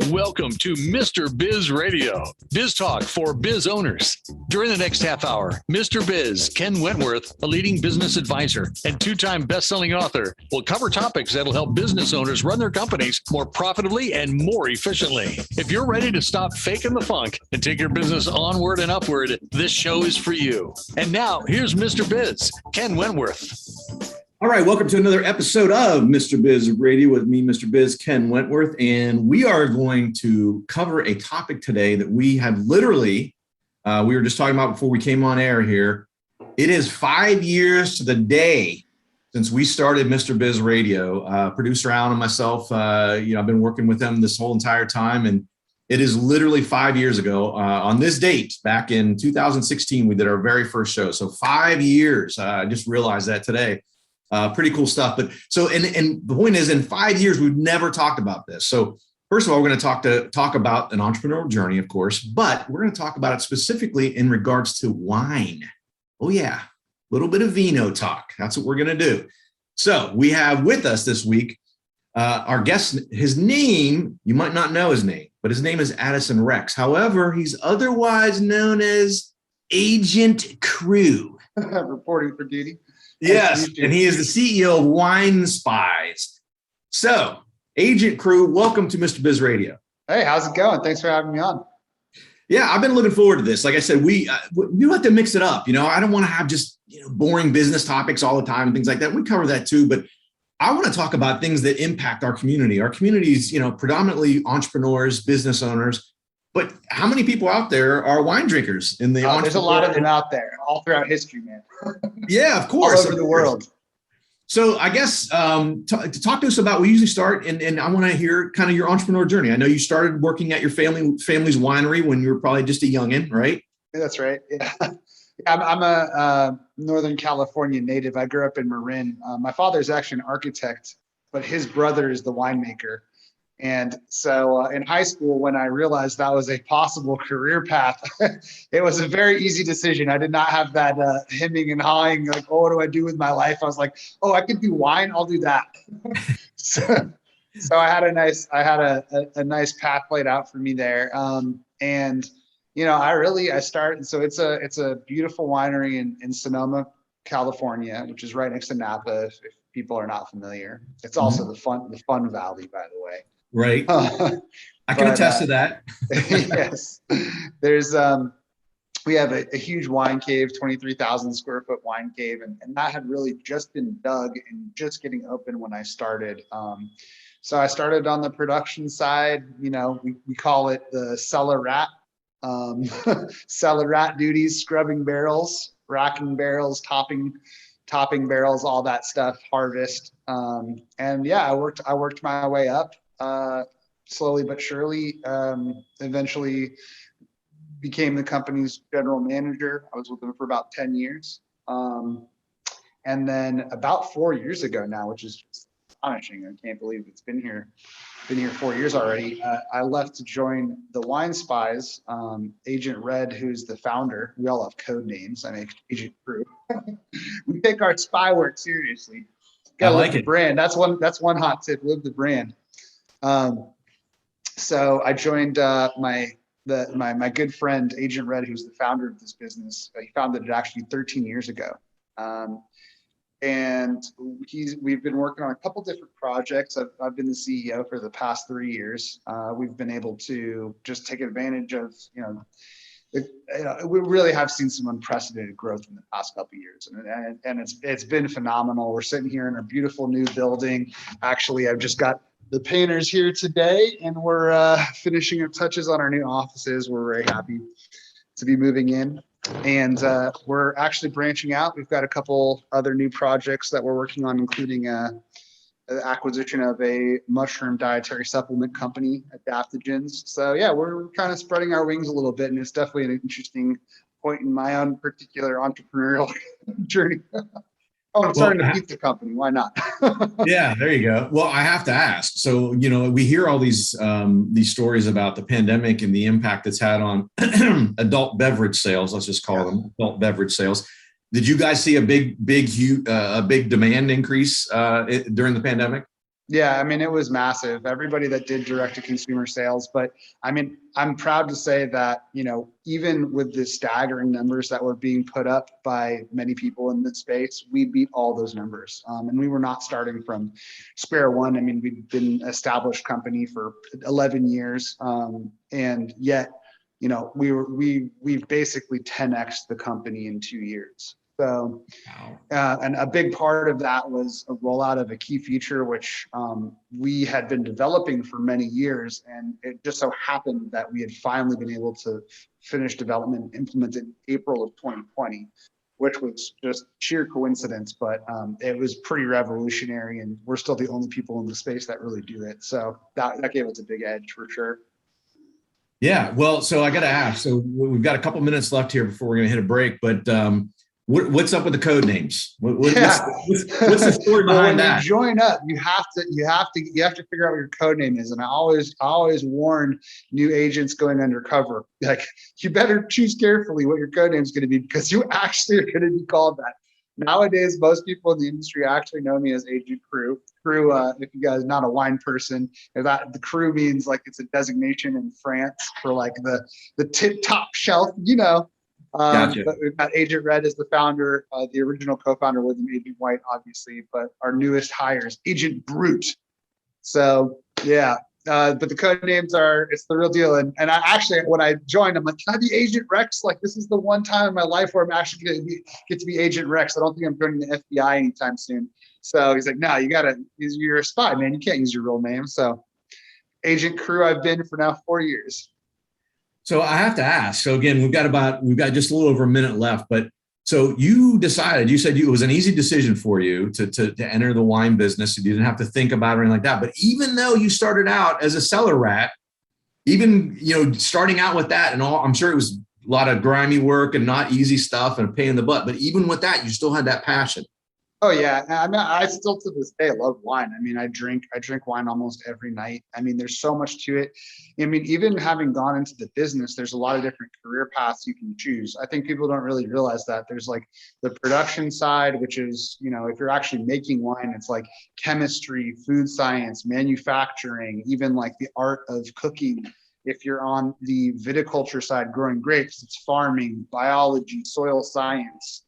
Welcome to Mr. Biz Radio, biz talk for biz owners. During the next half hour, Mr. Biz, Ken Wentworth, a leading business advisor and two-time best-selling author, will cover topics that'll help business owners run their companies more profitably and more efficiently. If you're ready to stop faking the funk and take your business onward and upward, this show is for you. And now, here's Mr. Biz, Ken Wentworth. All right, welcome to another episode of Mr. Biz Radio with me, Mr. Biz, Ken Wentworth, and we are going to cover a topic today that we have literally, we were just talking about before we came on air here. It is 5 years to the day since we started Mr. Biz Radio. Producer Alan and myself, I've been working with them this whole entire time, and it is literally 5 years ago. On this date, back in 2016, we did our very first show. So 5 years. I just realized that today. Pretty cool stuff. But so, and the point is, in 5 years, we've never talked about this. So first of all, we're going to talk about an entrepreneurial journey, of course, but we're going to talk about it specifically in regards to wine. Oh yeah, a little bit of vino talk. That's what we're going to do. So we have with us this week our guest. His name, you might not know his name, but his name is Addison Rex. However, he's otherwise known as Agent Crew. Reporting for duty. Yes, and he is the CEO of Wine Spies. So, Agent Crew, welcome to Mr. Biz Radio. Hey, how's it going? Thanks for having me on. Yeah, I've been looking forward to this. Like I said, we have to mix it up. I don't want to have just boring business topics all the time and things like that. We cover that too, but I want to talk about things that impact our community. Our community is, predominantly entrepreneurs, business owners. But how many people out there are wine drinkers in the there's a lot of them out there all throughout history, man. Yeah, of course. All over the world. So I guess talk to us about, we usually start, and I want to hear kind of your entrepreneur journey. I know you started working at your family's winery when you were probably just a youngin', right? Yeah, that's right. Yeah. I'm a Northern California native. I grew up in Marin. My father is actually an architect, but his brother is the winemaker. And so in high school, when I realized that was a possible career path, it was a very easy decision. I did not have that hemming and hawing, like, oh, what do I do with my life? I was like, oh, I could do wine. I'll do that. so I had a nice path laid out for me there. I started. So it's a beautiful winery in Sonoma, California, which is right next to Napa. If people are not familiar, it's also the fun valley, by the way. Right. I can attest to that. Yes. There's, we have a huge wine cave, 23,000 square foot wine cave. And that had really just been dug and just getting open when I started. So I started on the production side. We call it the cellar rat, cellar rat duties, scrubbing barrels, racking barrels, topping barrels, all that stuff, harvest. I worked my way up. Slowly but surely, eventually became the company's general manager. I was with them for about 10 years. And then about 4 years ago now, which is just astonishing. I can't believe it's been here 4 years already. I left to join the Wine Spies. Agent Red, who's the founder. We all have code names. I make Agent Crew. We take our spy work seriously. Gotta live the brand. That's one hot tip. Live the brand. So I joined my good friend Agent Red, who's the founder of this business. He founded it actually 13 years ago, and we've been working on a couple different projects. I've been the CEO for the past 3 years. We've been able to just take advantage of we really have seen some unprecedented growth in the past couple of years, and it's been phenomenal. We're sitting here in a beautiful new building. Actually, I've just got the painters here today, and we're finishing up touches on our new offices. We're very happy to be moving in, and we're actually branching out. We've got a couple other new projects that we're working on, including the acquisition of a mushroom dietary supplement company, Adaptogens. So yeah, we're kind of spreading our wings a little bit, and it's definitely an interesting point in my own particular entrepreneurial journey. Oh, I'm starting to beat the company. Why not? Yeah, there you go. Well, I have to ask. So, we hear all these stories about the pandemic and the impact it's had on adult beverage sales. Let's just call them adult beverage sales. Did you guys see a big demand increase during the pandemic? Yeah, I mean, it was massive. Everybody that did direct to consumer sales. But I mean, I'm proud to say that, even with the staggering numbers that were being put up by many people in the space, we beat all those numbers. And we were not starting from square one. I mean, we've been an established company for 11 years. And yet, we've basically 10x the company in 2 years. So, and a big part of that was a rollout of a key feature, which we had been developing for many years. And it just so happened that we had finally been able to finish development and implement it in April of 2020, which was just sheer coincidence, but it was pretty revolutionary. And we're still the only people in the space that really do it. So that gave us a big edge for sure. Yeah. Well, so I got to ask, so we've got a couple minutes left here before we're going to hit a break, but what's up with the code names? What's the story behind that? When you join up, you have to figure out what your code name is. And I always warn new agents going undercover, like, you better choose carefully what your code name is going to be, because you actually are going to be called that. Nowadays, most people in the industry actually know me as Agent Crew. Crew, if you guys are not a wine person, the crew means like it's a designation in France for like the tip top shelf, Gotcha. But we've got Agent Red as the founder, the original co-founder with him, Agent White, obviously, but our newest hires, Agent Brute. So yeah, but the code names it's the real deal. And I actually, when I joined, I'm like, can I be Agent Rex? Like, this is the one time in my life where I'm actually going to get to be Agent Rex. I don't think I'm joining the FBI anytime soon. So he's like, no, you're a spy, man. You can't use your real name. So Agent Crew, I've been for now 4 years. So I have to ask. So again, we've got just a little over a minute left, but so you said it was an easy decision for you to enter the wine business. You didn't have to think about it or anything like that. But even though you started out as a cellar rat, even, starting out with that and all, I'm sure it was a lot of grimy work and not easy stuff and a pain in the butt. But even with that, you still had that passion. Oh yeah, I mean, I still to this day love wine. I mean, I drink wine almost every night. I mean, there's so much to it. I mean, even having gone into the business, there's a lot of different career paths you can choose. I think people don't really realize that there's like the production side, which is, if you're actually making wine, it's like chemistry, food science, manufacturing, even like the art of cooking. If you're on the viticulture side, growing grapes, it's farming, biology, soil science.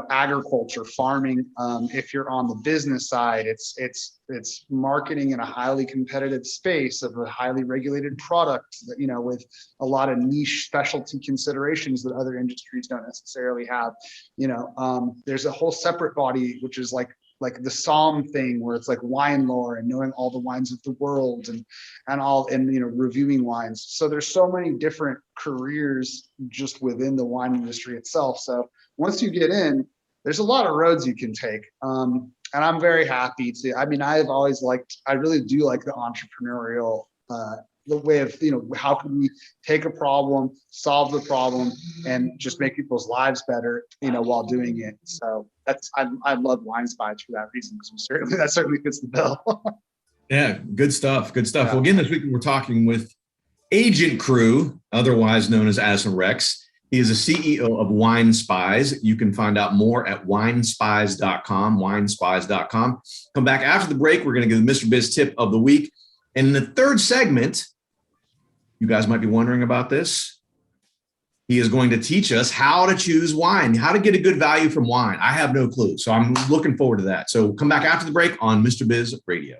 Agriculture, farming. If you're on the business side, it's marketing in a highly competitive space of a highly regulated product that, with a lot of niche specialty considerations that other industries don't necessarily have. There's a whole separate body, which is like the Psalm thing, where it's like wine lore and knowing all the wines of the world and reviewing wines. So there's so many different careers just within the wine industry itself. So once you get in, there's a lot of roads you can take. And I'm very happy to, I really do like the entrepreneurial, the way of, how can we take a problem, solve the problem, and just make people's lives better, while doing it. So I love Wine Spies for that reason, because that certainly fits the bill. Yeah, good stuff. Good stuff. Yeah. Well, again, this week we're talking with Agent Crew, otherwise known as Addison Rex. He is the CEO of Wine Spies. You can find out more at winespies.com, winespies.com. Come back after the break. We're going to give the Mr. Biz tip of the week. And in the third segment, you guys might be wondering about this. He is going to teach us how to choose wine, how to get a good value from wine. I have no clue. So I'm looking forward to that. So come back after the break on Mr. Biz Radio.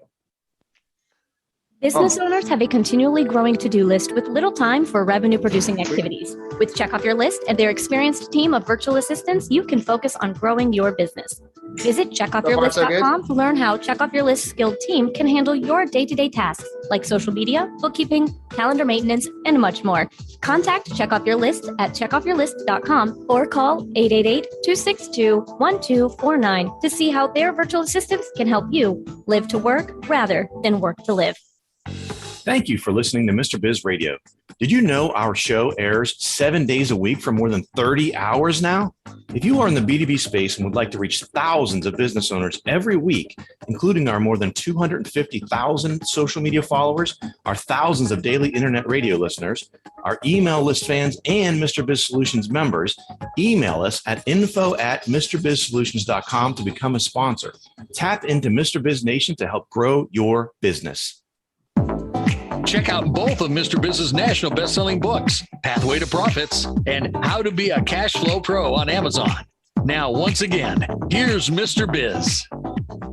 Business owners have a continually growing to-do list with little time for revenue-producing activities. With Check Off Your List and their experienced team of virtual assistants, you can focus on growing your business. Visit checkoffyourlist.com to learn how Check Off Your List skilled team can handle your day-to-day tasks like social media, bookkeeping, calendar maintenance, and much more. Contact Check Off Your List at checkoffyourlist.com or call 888-262-1249 to see how their virtual assistants can help you live to work rather than work to live. Thank you for listening to Mr. Biz Radio. Did you know our show airs 7 days a week for more than 30 hours now? If you are in the B2B space and would like to reach thousands of business owners every week, including our more than 250,000 social media followers, our thousands of daily internet radio listeners, our email list fans, and Mr. Biz Solutions members, email us at info@mrbizsolutions.com to become a sponsor. Tap into Mr. Biz Nation to help grow your business. Check out both of Mr. Biz's national best-selling books, Pathway to Profits and How to Be a Cash Flow Pro on Amazon. Now, once again, here's Mr. Biz.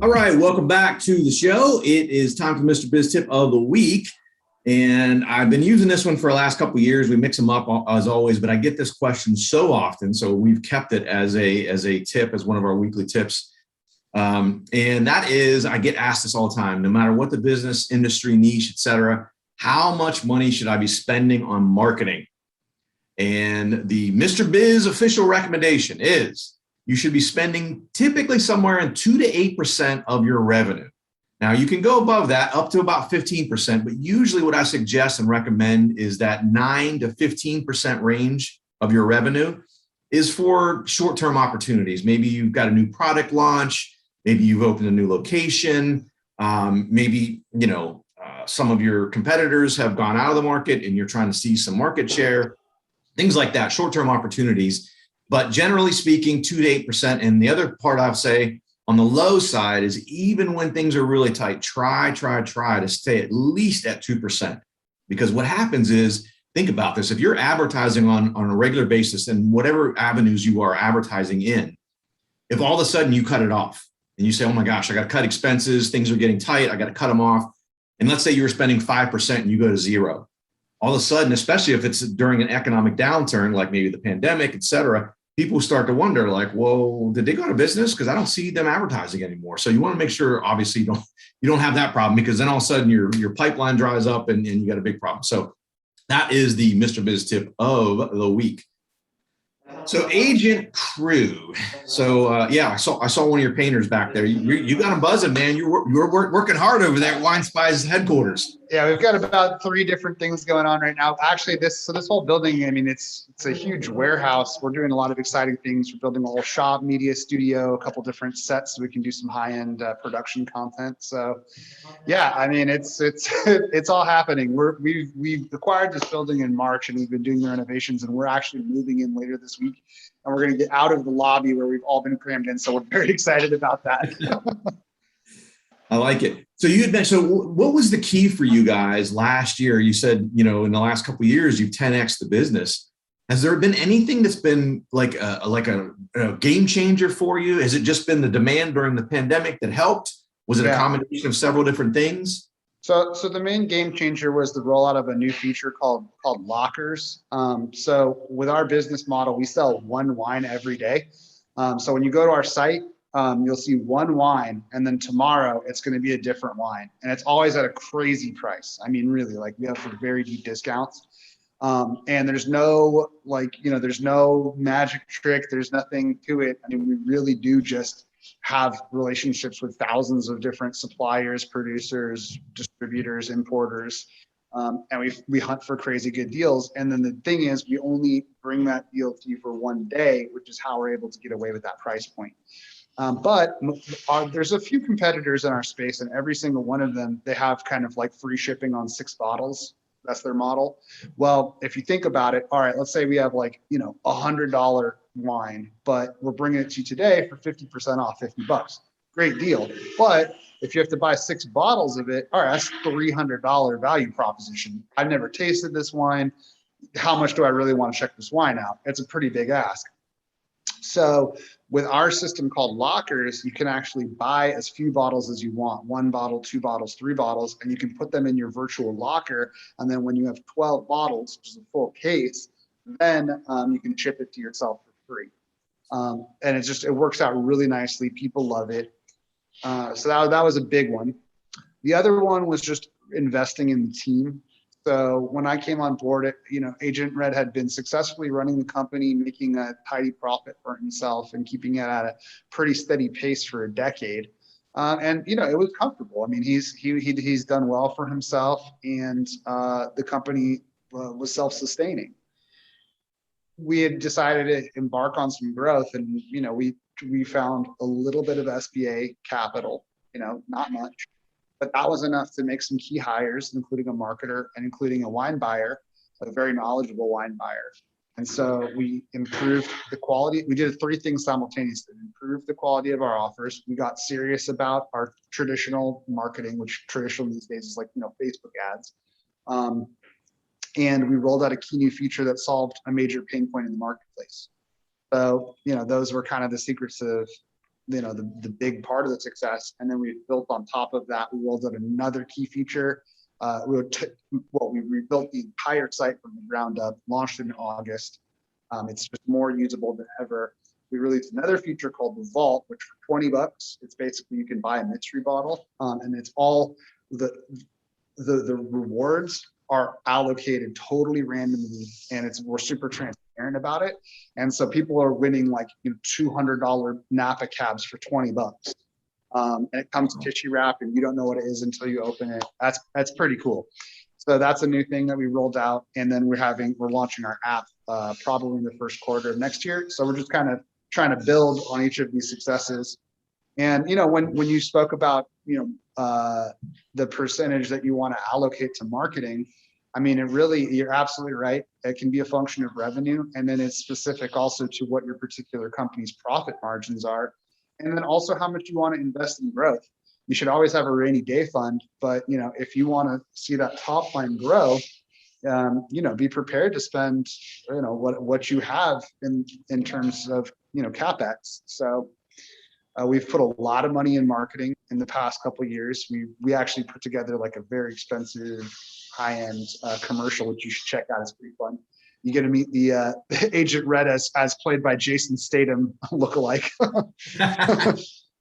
All right, welcome back to the show. It is time for Mr. Biz Tip of the Week. And I've been using this one for the last couple of years. We mix them up as always, but I get this question so often. So we've kept it as a tip, as one of our weekly tips. And that is, I get asked this all the time, no matter what the business, industry, niche, et cetera, how much money should I be spending on marketing? And the Mr. Biz official recommendation is you should be spending typically somewhere in 2 to 8% of your revenue. Now you can go above that up to about 15%, but usually what I suggest and recommend is that 9 to 15% range of your revenue is for short-term opportunities. Maybe you've got a new product launch, maybe you've opened a new location, maybe, some of your competitors have gone out of the market and you're trying to see some market share, things like that, short-term opportunities. But generally speaking, 2 to 8%. And the other part I'll say on the low side is even when things are really tight, try to stay at least at 2%. Because what happens is, think about this, if you're advertising on a regular basis and whatever avenues you are advertising in, if all of a sudden you cut it off and you say, oh my gosh, I got to cut expenses, things are getting tight, I got to cut them off. And let's say you were spending 5% and you go to zero. All of a sudden, especially if it's during an economic downturn, like maybe the pandemic, et cetera, people start to wonder like, well, did they go out of business? Because I don't see them advertising anymore. So you want to make sure, obviously, you don't have that problem, because then all of a sudden your pipeline dries up and you got a big problem. So that is the Mr. Biz tip of the week. So Agent Crew. So I saw one of your painters back there. You got them buzzing, man. You're working hard over there at Wine Spy's headquarters. Yeah, we've got about 3 different things going on right now. Actually, this whole building, I mean, it's a huge warehouse. We're doing a lot of exciting things. We're building a whole shop, media studio, a couple different sets so we can do some high-end production content. So, yeah, I mean, it's all happening. We've acquired this building in March, and we've been doing the renovations, and we're actually moving in later this week, and we're going to get out of the lobby where we've all been crammed in. So we're very excited about that. I like it. So you had mentioned, so what was the key for you guys last year? You said, in the last couple of years, you've 10x the business. Has there been anything that's been like a game changer for you? Has it just been the demand during the pandemic that helped? Was it a combination of several different things? So the main game changer was the rollout of a new feature called lockers. So with our business model, we sell one wine every day. So when you go to our site, you'll see one wine, and then tomorrow it's going to be a different wine, and it's always at a crazy price. I mean, really, like we have very deep discounts, and there's no there's no magic trick. There's nothing to it. I mean, we really do just have relationships with thousands of different suppliers, producers, distributors, importers, and we hunt for crazy good deals. And then the thing is, we only bring that deal to you for one day, which is how we're able to get away with that price point. But there's a few competitors in our space, and every single one of them, they have kind of like free shipping on 6 bottles. That's their model. Well, if you think about it, all right, let's say we have $100 wine, but we're bringing it to you today for 50% off, $50. Great deal. But if you have to buy 6 bottles of it, all right, that's $300 value proposition. I've never tasted this wine. How much do I really want to check this wine out? It's a pretty big ask. So with our system called Lockers, you can actually buy as few bottles as you want, 1 bottle, 2 bottles, 3 bottles, and you can put them in your virtual locker. And then when you have 12 bottles, which is a full case, then you can ship it to yourself for free. And it works out really nicely. People love it. So that was a big one. The other one was just investing in the team. So when I came on board, Agent Red had been successfully running the company, making a tidy profit for himself and keeping it at a pretty steady pace for a decade. And it was comfortable. I mean, he's done well for himself, and the company was self-sustaining. We had decided to embark on some growth, and we found a little bit of SBA capital, not much, but that was enough to make some key hires, including a marketer and including a wine buyer, a very knowledgeable wine buyer. And so we improved the quality. We did three things simultaneously: improved the quality of our offers. We got serious about our traditional marketing, which traditional these days is like Facebook ads. And we rolled out a key new feature that solved a major pain point in the marketplace. So, those were kind of the secrets of, the big part of the success. And then we built on top of that, we rolled out another key feature. We rebuilt the entire site from the ground up, launched in August. It's just more usable than ever. We released another feature called the Vault, which for $20, it's basically you can buy a mystery bottle, and it's all the rewards are allocated totally randomly, and we're super transparent about it. And so people are winning like $200 Napa cabs for $20. And it comes tissue wrapped, and you don't know what it is until you open it. That's pretty cool. So that's a new thing that we rolled out, and then we're launching our app probably in the first quarter of next year. So we're just kind of trying to build on each of these successes. And when you spoke about the percentage that you want to allocate to marketing, I mean, you're absolutely right. It can be a function of revenue, and then it's specific also to what your particular company's profit margins are, and then also how much you want to invest in growth. You should always have a rainy day fund, but if you want to see that top line grow, be prepared to spend what you have in terms of capex. So we've put a lot of money in marketing in the past couple of years. We actually put together like a very expensive high-end commercial, which you should check out. It's pretty fun. You get to meet the Agent Red as played by Jason Statham lookalike.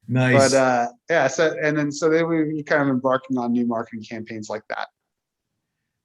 Nice. But so then we kind of embarking on new marketing campaigns like that.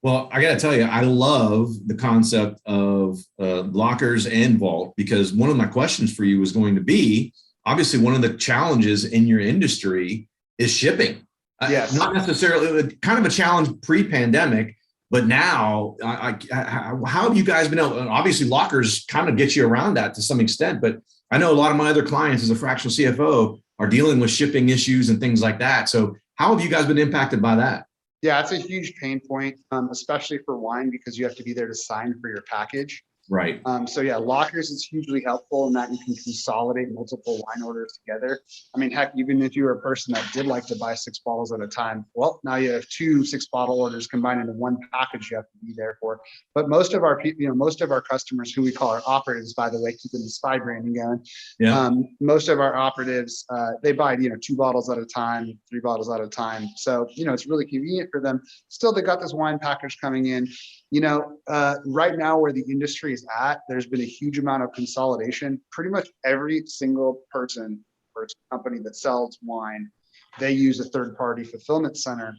Well, I got to tell you, I love the concept of lockers and vault, because one of my questions for you was going to be, obviously, one of the challenges in your industry is shipping. Yes. Not necessarily kind of a challenge pre-pandemic, but now, how have you guys been able? Obviously, lockers kind of get you around that to some extent, but I know a lot of my other clients as a fractional CFO are dealing with shipping issues and things like that. So how have you guys been impacted by that? Yeah, it's a huge pain point, especially for wine, because you have to be there to sign for your package. Right. So yeah, lockers is hugely helpful in that you can consolidate multiple wine orders together. I mean, heck, even if you were a person that did like to buy 6 bottles at a time, well, now you have 2 6-bottle orders combined into one package you have to be there for. But most of our people, most of our customers, who we call our operatives, by the way, keeping the spy branding going. Yeah. Most of our operatives, they buy 2 bottles at a time, 3 bottles at a time. So it's really convenient for them. Still, they got this wine package coming in. Right now where the industry is at, there's been a huge amount of consolidation. Pretty much every single person or company that sells wine, they use a third-party fulfillment center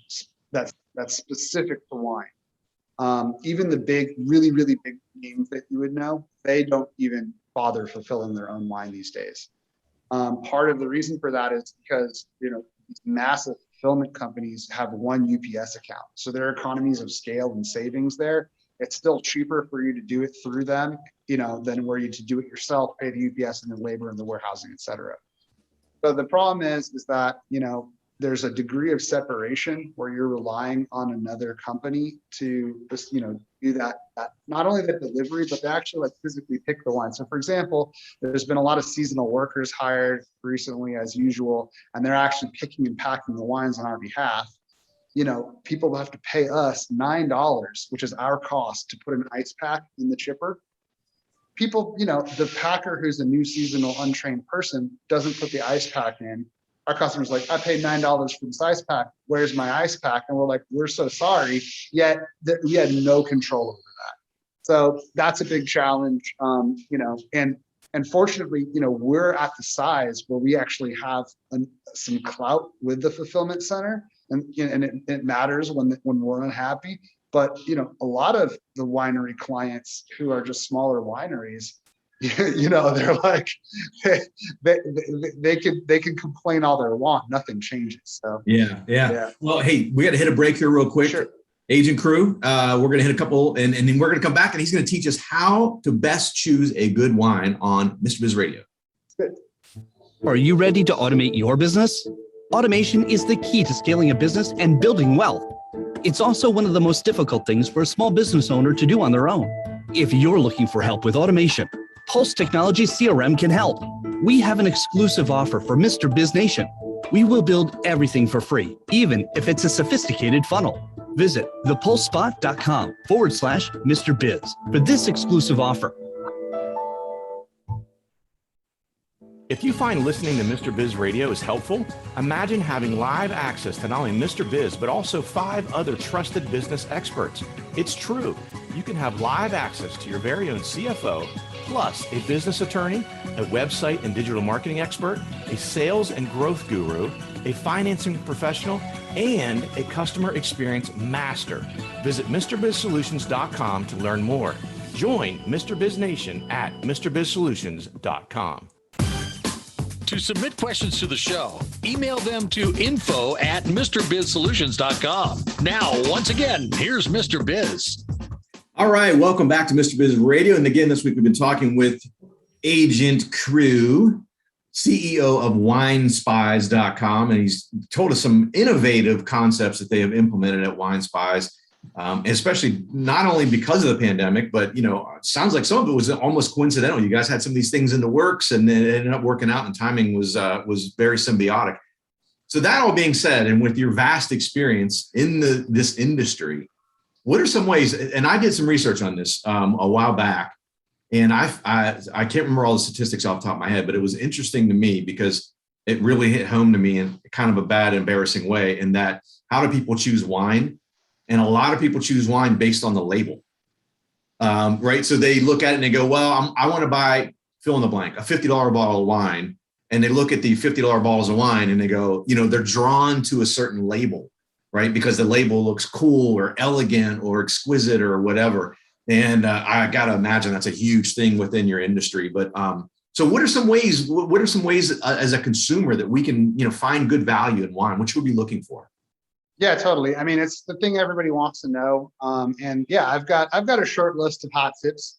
that's specific for wine. Even the big, really, really big names that you would know, they don't even bother fulfilling their own wine these days. Part of the reason for that is because these massive fulfillment companies have one UPS account. So there are economies of scale and savings there. It's still cheaper for you to do it through them, than were you to do it yourself, pay the UPS and the labor and the warehousing, et cetera. So the problem is that, there's a degree of separation where you're relying on another company to just, do that not only the delivery, but they actually physically pick the wine. So for example, there's been a lot of seasonal workers hired recently as usual, and they're actually picking and packing the wines on our behalf. People have to pay us $9, which is our cost, to put an ice pack in the chipper. People, the packer who's a new seasonal untrained person doesn't put the ice pack in. Our customer's like, I paid $9 for this ice pack. Where's my ice pack? And we're like, we're so sorry. Yet we had no control over that. So that's a big challenge, and fortunately, we're at the size where we actually have some clout with the fulfillment center, and it matters when we're unhappy. But a lot of the winery clients who are just smaller wineries, they're like, they can complain all they want. Nothing changes. So yeah. Well, hey, we got to hit a break here real quick. Sure. Agent Crew, we're going to hit a couple and then we're going to come back and he's going to teach us how to best choose a good wine on Mr. Biz Radio. Good. Are you ready to automate your business? Automation is the key to scaling a business and building wealth. It's also one of the most difficult things for a small business owner to do on their own. If you're looking for help with automation, Pulse Technology CRM can help. We have an exclusive offer for Mr. Biz Nation. We will build everything for free, even if it's a sophisticated funnel. Visit thepulsespot.com/Mr. Biz for this exclusive offer. If you find listening to Mr. Biz Radio is helpful, imagine having live access to not only Mr. Biz, but also 5 other trusted business experts. It's true. You can have live access to your very own CFO, plus a business attorney, a website and digital marketing expert, a sales and growth guru, a financing professional, and a customer experience master. Visit MrBizSolutions.com to learn more. Join Mr. Biz Nation at MrBizSolutions.com. To submit questions to the show, email them to info@MrBizSolutions.com. Now, once again, here's Mr. Biz. All right, welcome back to Mr. Biz Radio. And again, this week we've been talking with Agent Crew, CEO of WineSpies.com, and he's told us some innovative concepts that they have implemented at WineSpies, especially not only because of the pandemic, but, it sounds like some of it was almost coincidental. You guys had some of these things in the works and then it ended up working out and timing was very symbiotic. So that all being said, and with your vast experience in this industry, what are some ways, and I did some research on this a while back, and I can't remember all the statistics off the top of my head, but it was interesting to me because it really hit home to me in kind of a bad, embarrassing way, in that how do people choose wine? And a lot of people choose wine based on the label, right? So they look at it and they go, well, I want to buy, fill in the blank, a $50 bottle of wine. And they look at the $50 bottles of wine and they go, they're drawn to a certain label, right? Because the label looks cool or elegant or exquisite or whatever. And I got to imagine that's a huge thing within your industry. But so what are some ways as a consumer that we can, find good value in wine? What should we be looking for? Yeah, totally. I mean, it's the thing everybody wants to know. And yeah, I've got a short list of hot tips.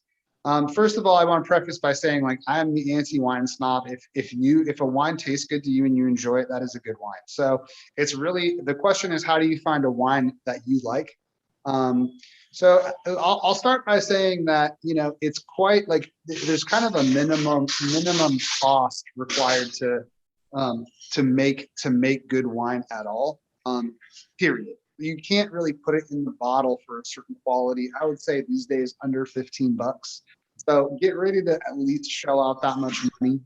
First of all, I want to preface by saying, like, I'm the anti-wine snob. If a wine tastes good to you and you enjoy it, that is a good wine. So it's really, the question is, how do you find a wine that you like? So I'll start by saying that, it's quite like there's kind of a minimum cost required to make good wine at all. Period. You can't really put it in the bottle for a certain quality. I would say these days under $15. So get ready to at least shell out that much money.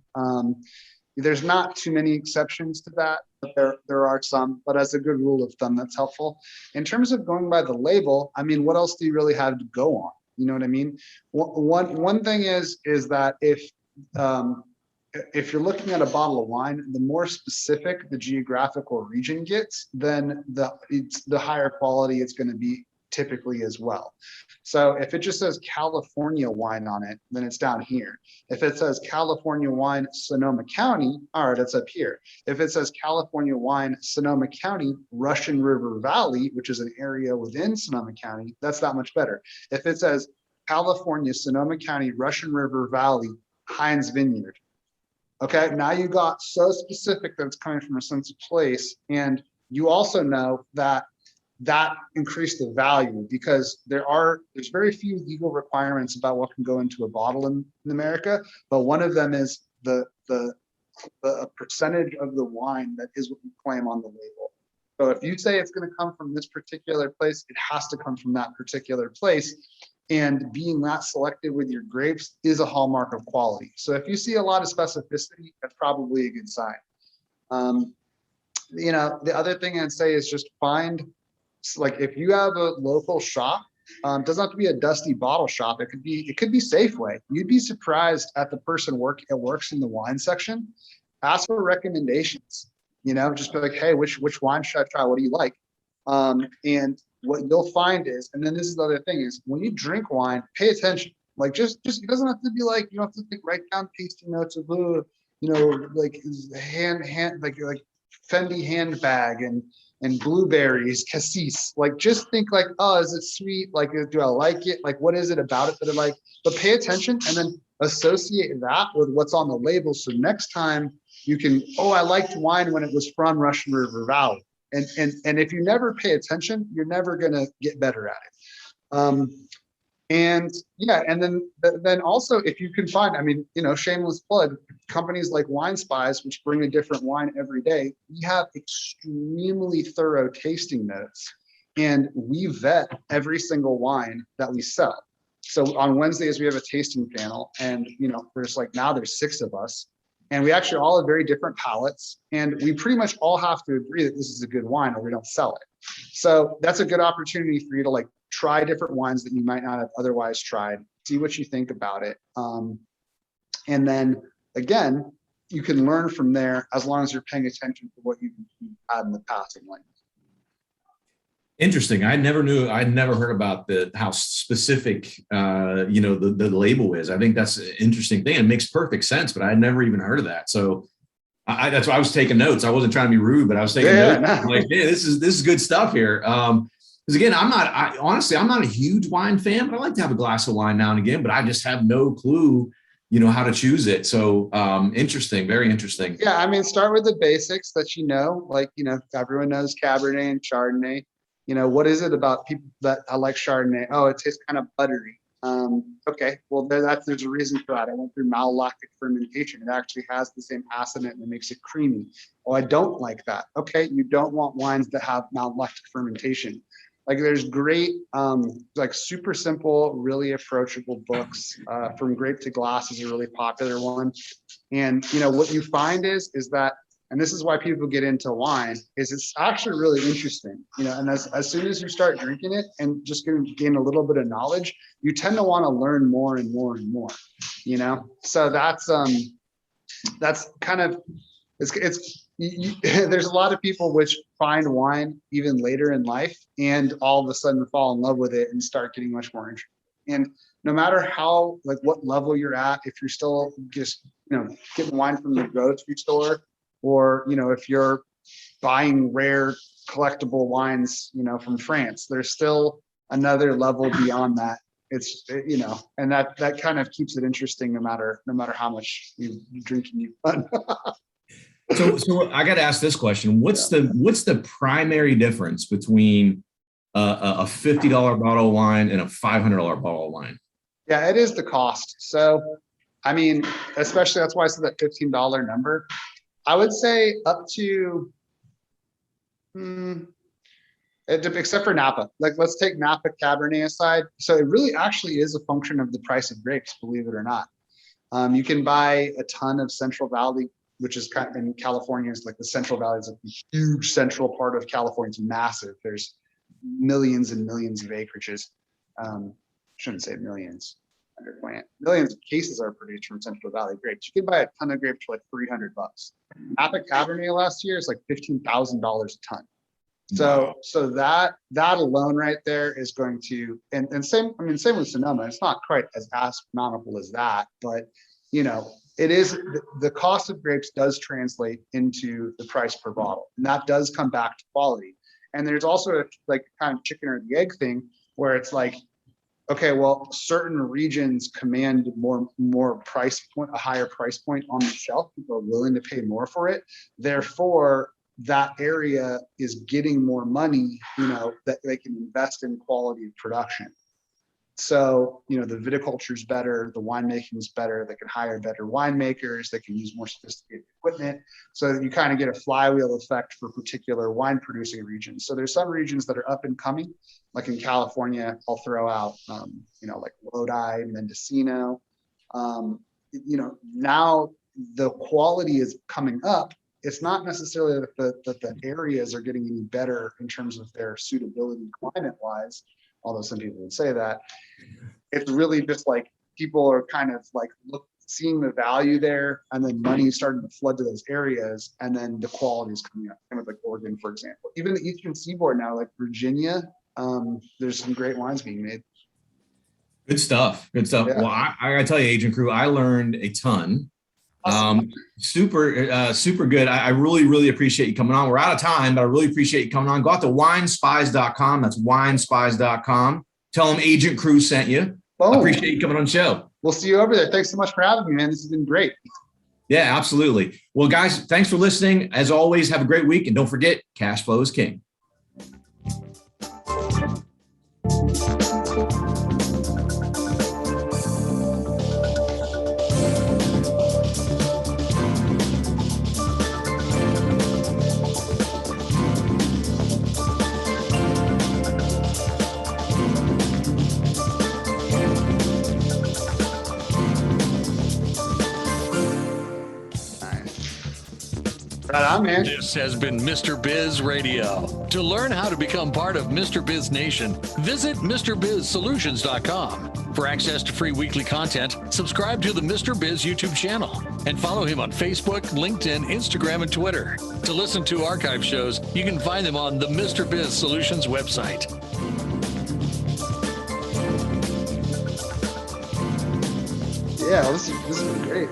There's not too many exceptions to that, but there are some. But as a good rule of thumb, that's helpful. In terms of going by the label, I mean, what else do you really have to go on? You know what I mean? One thing is that if you're looking at a bottle of wine, the more specific the geographical region gets, then the higher quality it's going to be typically as well. So if it just says California wine on it, then it's down here. If it says California wine, Sonoma County, all right, it's up here. If it says California wine, Sonoma County, Russian River Valley, which is an area within Sonoma County, that's that much better. If it says California, Sonoma County, Russian River Valley, Heinz Vineyard, okay, now you got so specific that it's coming from a sense of place. And you also know that increased the value because there's very few legal requirements about what can go into a bottle in America. But one of them is the percentage of the wine that is what you claim on the label. So if you say it's going to come from this particular place, it has to come from that particular place. And being that selective with your grapes is a hallmark of quality. So if you see a lot of specificity, that's probably a good sign. The other thing I'd say is just find, like, if you have a local shop, doesn't have to be a dusty bottle shop. It could be Safeway. You'd be surprised at the person that works in the wine section. Ask for recommendations. Just be like, hey, which wine should I try? What do you like? And what you'll find is, and then this is the other thing is, when you drink wine, pay attention. Like just it doesn't have to be like, you don't have to like write down tasting notes of like like Fendi handbag and blueberries, cassis. Like just think like, oh, is it sweet? Like, do I like it? Like, what is it about it that I like? But pay attention and then associate that with what's on the label. So next time you can, oh, I liked wine when it was from Russian River Valley. And if you never pay attention, you're never gonna get better at it. And yeah, and then also if you can find, I mean, shameless plug, companies like Wine Spies, which bring a different wine every day, we have extremely thorough tasting notes, and we vet every single wine that we sell. So on Wednesdays we have a tasting panel, and there's 6 of us, and we actually all have very different palates, and we pretty much all have to agree that this is a good wine or we don't sell it. So that's a good opportunity for you to like try different wines that you might not have otherwise tried, see what you think about it. And then again, you can learn from there as long as you're paying attention to what you've had in the past and like. Interesting. I'd never heard about how specific, the label is. I think that's an interesting thing. It makes perfect sense, but I'd never even heard of that. So that's why I was taking notes. I wasn't trying to be rude, but I was taking notes. No. Like, yeah, this is good stuff here. Because again, I'm not a huge wine fan, but I like to have a glass of wine now and again, but I just have no clue, how to choose it. So interesting, very interesting. Yeah, I mean, start with the basics that everyone knows Cabernet and Chardonnay. What is it about people that I like Chardonnay? Oh, it tastes kind of buttery. Okay, well, there's a reason for that. I went through malolactic fermentation. It actually has the same acid in it and it makes it creamy. Oh, I don't like that. Okay, you don't want wines that have malolactic fermentation. Like there's great, like super simple, really approachable books. From Grape to Glass is a really popular one. And what you find is that, and this is why people get into wine, is it's actually really interesting, and as soon as you start drinking it and just gain a little bit of knowledge, you tend to want to learn more and more and more, so that's kind of, there's a lot of people which find wine even later in life and all of a sudden fall in love with it and start getting much more interested. And no matter how, like what level you're at, if you're still just, getting wine from the grocery store, or, if you're buying rare collectible wines, from France, there's still another level beyond that. It's, and that kind of keeps it interesting no matter how much you drink and you fun. So I got to ask this question. What's the primary difference between a $50 bottle of wine and a $500 bottle of wine? Yeah, it is the cost. So, I mean, especially that's why I said that $15 number. I would say up to, except for Napa. Like, let's take Napa Cabernet aside. So it really actually is a function of the price of grapes, believe it or not. You can buy a ton of Central Valley, which is kind of in California, is like the Central Valley is a huge central part of California. It's massive. There's millions and millions of acreages. Shouldn't say millions. Millions of cases are produced from Central Valley grapes. You can buy a ton of grapes for like $300. Napa Cabernet last year is like $15,000 a ton. So that alone right there is going to, and same with Sonoma. It's not quite as astronomical as that, but it is, the cost of grapes does translate into the price per bottle, and that does come back to quality. And there's also like kind of chicken or the egg thing where it's like, okay, well, certain regions command more price point, a higher price point on the shelf. People are willing to pay more for it. Therefore, that area is getting more money, that they can invest in quality of production. So, the viticulture is better, the winemaking is better, they can hire better winemakers, they can use more sophisticated equipment. So that you kind of get a flywheel effect for particular wine producing regions. So there's some regions that are up and coming, like in California, I'll throw out, like Lodi, Mendocino. Now the quality is coming up. It's not necessarily that the areas are getting any better in terms of their suitability climate-wise, although some people would say that. It's really just like people are kind of like seeing the value there, and then money is starting to flood to those areas, and then the quality is coming up. Kind of like Oregon, for example. Even the Eastern Seaboard now, like Virginia, there's some great wines being made. Good stuff. Good stuff. Yeah. Well, I gotta tell you, Agent Crew, I learned a ton. Awesome. Super good. I really, really appreciate you coming on. We're out of time, but I really appreciate you coming on. Go out to winespies.com. That's winespies.com. Tell them Agent Crew sent you. Boom. I appreciate you coming on the show. We'll see you over there. Thanks so much for having me, man. This has been great. Yeah, absolutely. Well, guys, thanks for listening. As always, have a great week. And don't forget, cash flow is king. Right on, man. This has been Mr. Biz Radio. To learn how to become part of Mr. Biz Nation, visit MrBizSolutions.com. For access to free weekly content, subscribe to the Mr. Biz YouTube channel and follow him on Facebook, LinkedIn, Instagram, and Twitter. To listen to archive shows, you can find them on the Mr. Biz Solutions website. Yeah, this has been great.